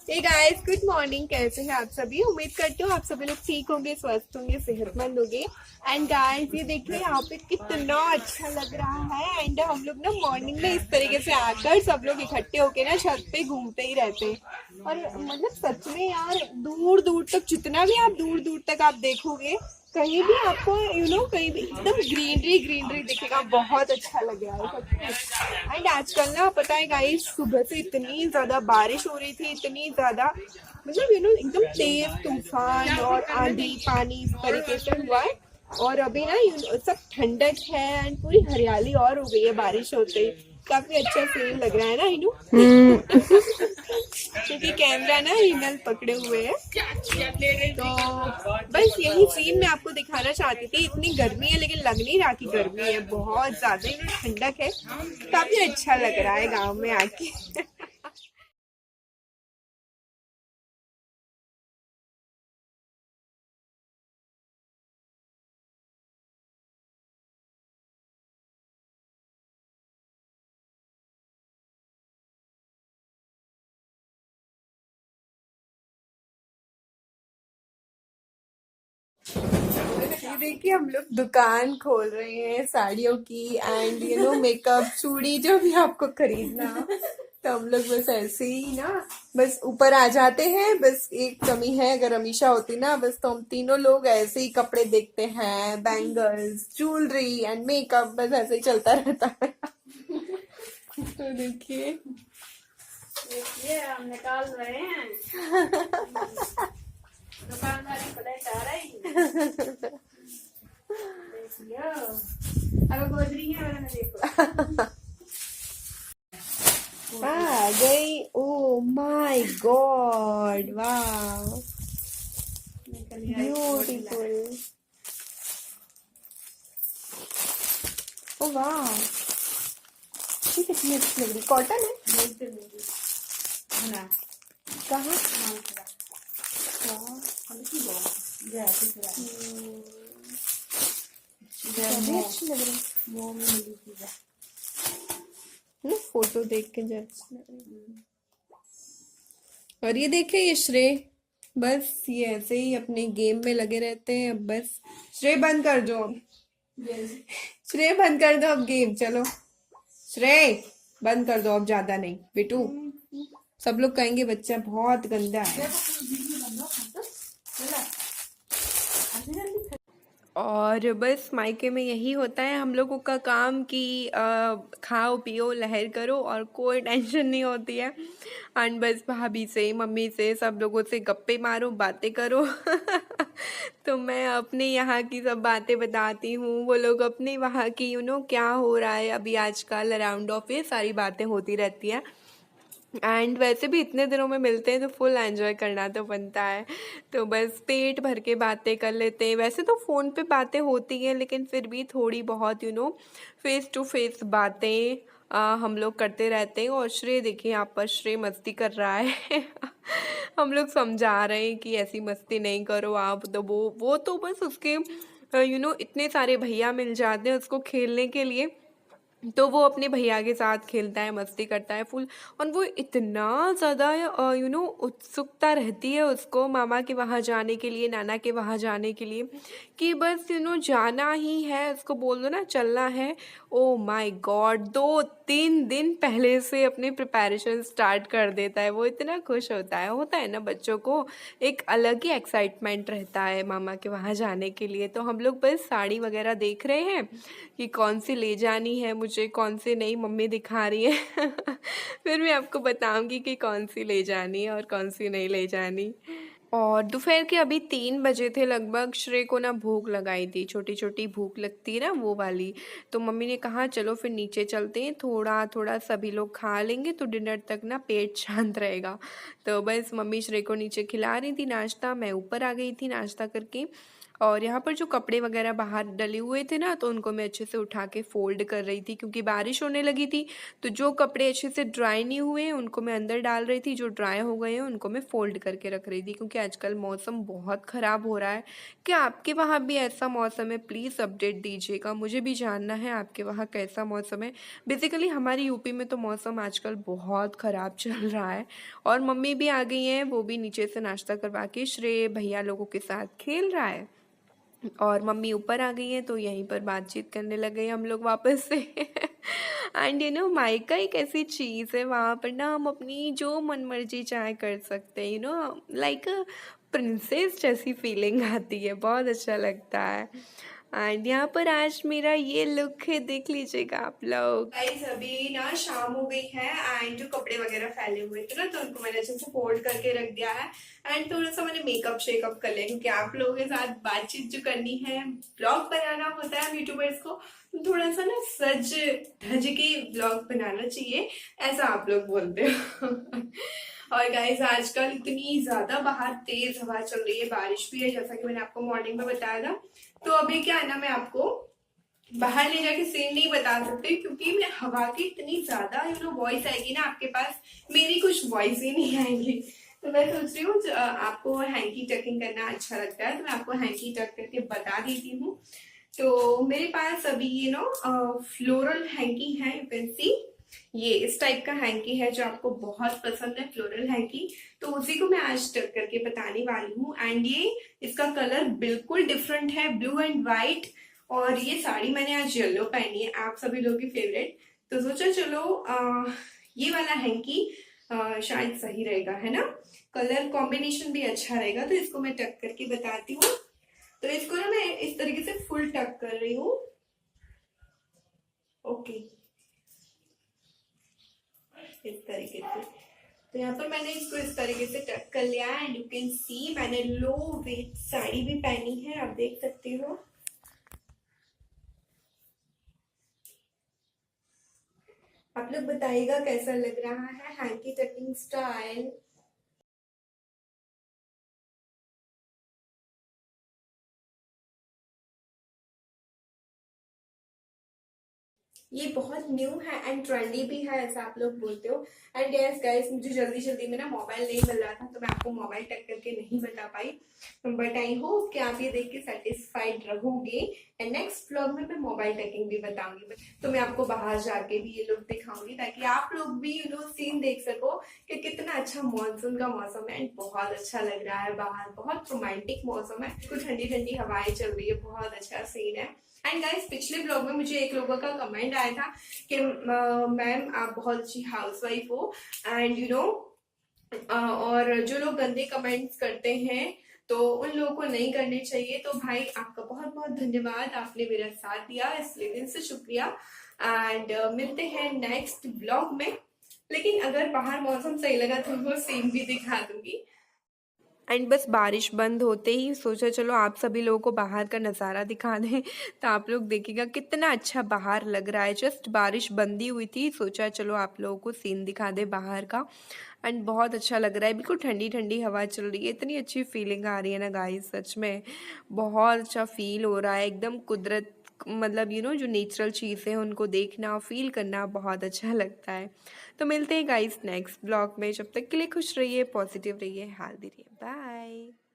Hey guys, good morning. कैसे हैं आप सभी? उम्मीद करती हूँ आप सभी लोग ठीक होंगे, स्वस्थ होंगे, सेहतमंद होंगे। एंड गाइस, ये देखिए यहाँ पे कितना अच्छा लग रहा है। एंड हम लोग ना मॉर्निंग में इस तरीके से आकर सब लोग इकट्ठे होके ना छत पे घूमते ही रहते हैं। और मतलब सच में यार, दूर दूर तक, जितना भी आप दूर दूर तक आप देखोगे, कहीं भी आपको कहीं भी एकदम ग्रीनरी ग्रीनरी दिखेगा। बहुत अच्छा लग रहा है सच में। एंड आजकल ना पता है गाइस, सुबह से इतनी ज्यादा बारिश हो रही थी, इतनी ज्यादा मतलब एकदम तेज तूफान और आंधी पानी इस तरीके से हुआ है। और अभी ना सब ठंडक है एंड पूरी हरियाली और हो गई है बारिश होते ही। काफी अच्छा सीन लग रहा है ना इनू। क्योंकि कैमरा ना हिनल पकड़े हुए है, तो बस यही सीन मैं आपको दिखाना चाहती थी। इतनी गर्मी है लेकिन लग नहीं रहा कि गर्मी है, बहुत ज्यादा ठंडक है। काफी अच्छा लग रहा है गांव में आके। ये देखिए, हम लोग दुकान खोल रहे हैं साड़ियों की। एंड मेकअप, चूड़ी, जो भी आपको खरीदना हो, तो हम लोग बस ऐसे ही ना बस ऊपर आ जाते हैं। बस एक कमी है, अगर अमीषा होती ना बस, तो हम तीनों लोग ऐसे ही कपड़े देखते हैं, बैंगल्स, ज्वेलरी एंड मेकअप, बस ऐसे ही चलता रहता है। तो देखिए, देखिए हम निकाल रहे हैं। दुकानदारी पता आ रही। देखियो अब गोदरी है मैंने देखो। आ गई। ओ माय गॉड, वाह, ब्यूटीफुल। ओ वाह, ये कितनी अच्छी लग रही। कॉटन है? कहाँ? काफी अच्छी लग रही है। फोटो देख के जब अच्छी लग रही। और ये देखे, ये श्रेय, बस ये ऐसे ही अपने गेम में लगे रहते हैं। अब बस श्रेय बंद कर दो अब। श्रेय बंद कर दो अब गेम, चलो श्रेय बंद कर दो अब, ज्यादा नहीं बेटू। सब लोग कहेंगे बच्चा बहुत गंदा है। और बस मायके में यही होता है हम लोगों का काम कि खाओ पियो लहर करो और कोई टेंशन नहीं होती है। एंड बस भाभी से, मम्मी से, सब लोगों से गप्पे मारो, बातें करो। तो मैं अपने यहाँ की सब बातें बताती हूँ, वो लोग अपने वहाँ की क्या हो रहा है अभी आजकल अराउंड ऑफ, ये सारी बातें होती रहती है। एंड वैसे भी इतने दिनों में मिलते हैं तो फुल एंजॉय करना तो बनता है। तो बस पेट भर के बातें कर लेते हैं। वैसे तो फ़ोन पे बातें होती हैं लेकिन फिर भी थोड़ी बहुत फेस टू फेस बातें हम लोग करते रहते हैं। और श्रेय देखिए, यहाँ पर श्रेय मस्ती कर रहा है। हम लोग समझा रहे हैं कि ऐसी मस्ती नहीं करो आप। तो वो तो बस उसके इतने सारे भैया मिल जाते हैं उसको खेलने के लिए, तो वो अपने भैया के साथ खेलता है, मस्ती करता है फुल। और वो इतना ज़्यादा उत्सुकता रहती है उसको मामा के वहाँ जाने के लिए, नाना के वहाँ जाने के लिए, कि बस जाना ही है। उसको बोल दो ना चलना है, ओ माय गॉड, 2-3 दिन पहले से अपनी प्रिपरेशन स्टार्ट कर देता है। वो इतना खुश होता है ना, बच्चों को एक अलग ही एक्साइटमेंट रहता है मामा के वहाँ जाने के लिए। तो हम लोग बस साड़ी वगैरह देख रहे हैं कि कौन सी ले जानी है मुझे, कौन सी नहीं, मम्मी दिखा रही है। फिर मैं आपको बताऊंगी कि कौन सी ले जानी है और कौन सी नहीं ले जानी। और दोपहर के अभी 3 बजे थे लगभग। श्रेय को ना भूख लगाई थी, छोटी छोटी भूख लगती है ना वो वाली। तो मम्मी ने कहा चलो फिर नीचे चलते हैं, थोड़ा थोड़ा सभी लोग खा लेंगे तो डिनर तक ना पेट शांत रहेगा। तो बस मम्मी श्रेय को नीचे खिला रही थी नाश्ता, मैं ऊपर आ गई थी नाश्ता करके। और यहाँ पर जो कपड़े वगैरह बाहर डले हुए थे ना, तो उनको मैं अच्छे से उठा के फ़ोल्ड कर रही थी क्योंकि बारिश होने लगी थी। तो जो कपड़े अच्छे से ड्राई नहीं हुए हैं उनको मैं अंदर डाल रही थी, जो ड्राई हो गए हैं उनको मैं फ़ोल्ड करके रख रही थी क्योंकि आजकल मौसम बहुत ख़राब हो रहा है। क्या आपके वहाँ भी ऐसा मौसम है? प्लीज़ अपडेट दीजिएगा, मुझे भी जानना है आपके वहाँ कैसा मौसम है। बेसिकली हमारी यूपी में तो मौसम आजकल बहुत ख़राब चल रहा है। और मम्मी भी आ गई हैं, वो भी नीचे से नाश्ता करवा के श्रेय भैया लोगों के साथ खेल रहा है। और मम्मी ऊपर आ गई हैं तो यहीं पर बातचीत करने लग गए हम लोग वापस से। एंड माइका एक ऐसी चीज़ है, वहाँ पर ना हम अपनी जो मन मर्जी चाहे कर सकते हैं, लाइक प्रिंसेस जैसी फीलिंग आती है, बहुत अच्छा लगता है। एंड यहाँ पर आज मेरा ये लुक है, देख लीजिएगा आप लोग। गाइस अभी ना शाम हो गई है एंड जो कपड़े वगैरह फैले हुए थे ना, तो उनको मैंने अच्छे से फोल्ड करके रख दिया है। एंड थोड़ा सा मैंने मेकअप शेकअप कर लिया क्योंकि आप लोगों के साथ बातचीत जो करनी है, ब्लॉग बनाना होता है यूट्यूबर्स को, तो थोड़ा सा ना सज धज के ब्लॉग बनाना चाहिए, ऐसा आप लोग बोलते हो। और गाइस आजकल इतनी ज्यादा बाहर तेज हवा चल रही है, बारिश भी है, जैसा कि मैंने आपको मॉर्निंग में बताया था। तो अभी क्या है ना, मैं आपको बाहर ले जाके सीन नहीं बता सकती क्योंकि मैं हवा की इतनी ज्यादा वॉइस आएगी ना आपके पास, मेरी कुछ वॉइस ही नहीं आएगी। तो मैं सोच रही हूँ आपको हैंकी टकिंग करना अच्छा लगता है तो मैं आपको हैंकी टक करके बता देती हूँ। तो मेरे पास अभी फ्लोरल हैंकी है, यू कैन सी, ये इस टाइप का हैंकी है जो आपको बहुत पसंद है, फ्लोरल हैंकी। तो उसी को मैं आज टक करके बताने वाली हूँ। एंड ये इसका कलर बिल्कुल डिफरेंट है, ब्लू एंड व्हाइट। और ये साड़ी मैंने आज येलो पहनी है, आप सभी लोगों की फेवरेट। तो सोचा चलो ये वाला हैंकी शायद सही रहेगा, है ना, कलर कॉम्बिनेशन भी अच्छा रहेगा। तो इसको मैं टक करके बताती हूँ। तो इसको ना मैं इस तरीके से फुल टक कर रही हूँ। ओके, इस तरीके से। तो यहाँ पर मैंने इसको इस तरीके से टक कर लिया है एंड यू कैन सी मैंने लो वेट साड़ी भी पहनी है, आप देख सकते हो। आप लोग बताइएगा कैसा लग रहा है हैंकी टकिंग स्टाइल। ये बहुत न्यू है एंड ट्रेंडी भी है, ऐसा आप लोग बोलते हो। एंड यस गाइस, मुझे जल्दी जल्दी में ना मोबाइल नहीं मिल रहा था तो मैं आपको मोबाइल टक करके नहीं बता पाई, बट आई होप कि आप ये देख के सेटिस्फाइड रहोगे। एंड नेक्स्ट व्लॉग में मैं मोबाइल टकिंग भी बताऊंगी, तो मैं आपको बाहर जाके भी ये लुक दिखाऊंगी ताकि आप लोग भी सीन देख सको कि कितना अच्छा मानसून का मौसम है एंड बहुत अच्छा लग रहा है बाहर, बहुत रोमांटिक मौसम है, कुछ ठंडी ठंडी हवाएं चल रही है, बहुत अच्छा सीन है। एंड गाइस पिछले ब्लॉग में मुझे एक लोगों का कमेंट आया था कि मैम आप बहुत अच्छी हाउसवाइफ हो एंड और जो लोग गंदे कमेंट्स करते हैं तो उन लोगों को नहीं करने चाहिए। तो भाई आपका बहुत बहुत धन्यवाद, आपने मेरा साथ दिया, इसलिए दिल से शुक्रिया। एंड मिलते हैं नेक्स्ट ब्लॉग में, लेकिन अगर बाहर मौसम सही लगा तो वो सीन भी दिखा दूंगी। एंड बस बारिश बंद होते ही सोचा चलो आप सभी लोगों को बाहर का नज़ारा दिखा दें, तो आप लोग देखिएगा कितना अच्छा बाहर लग रहा है। जस्ट बारिश बंदी हुई थी, सोचा चलो आप लोगों को सीन दिखा दे बाहर का। एंड बहुत अच्छा लग रहा है, बिल्कुल ठंडी ठंडी हवा चल रही है, इतनी अच्छी फीलिंग आ रही है ना गाइस, सच में बहुत अच्छा फील हो रहा है एकदम। कुदरत मतलब जो नेचुरल चीज़ें हैं उनको देखना फील करना बहुत अच्छा लगता है। तो मिलते हैं गाइस नेक्स्ट ब्लॉग में, जब तक के लिए खुश रहिए, पॉजिटिव रहिए, हेल्दी रहिए, बाय।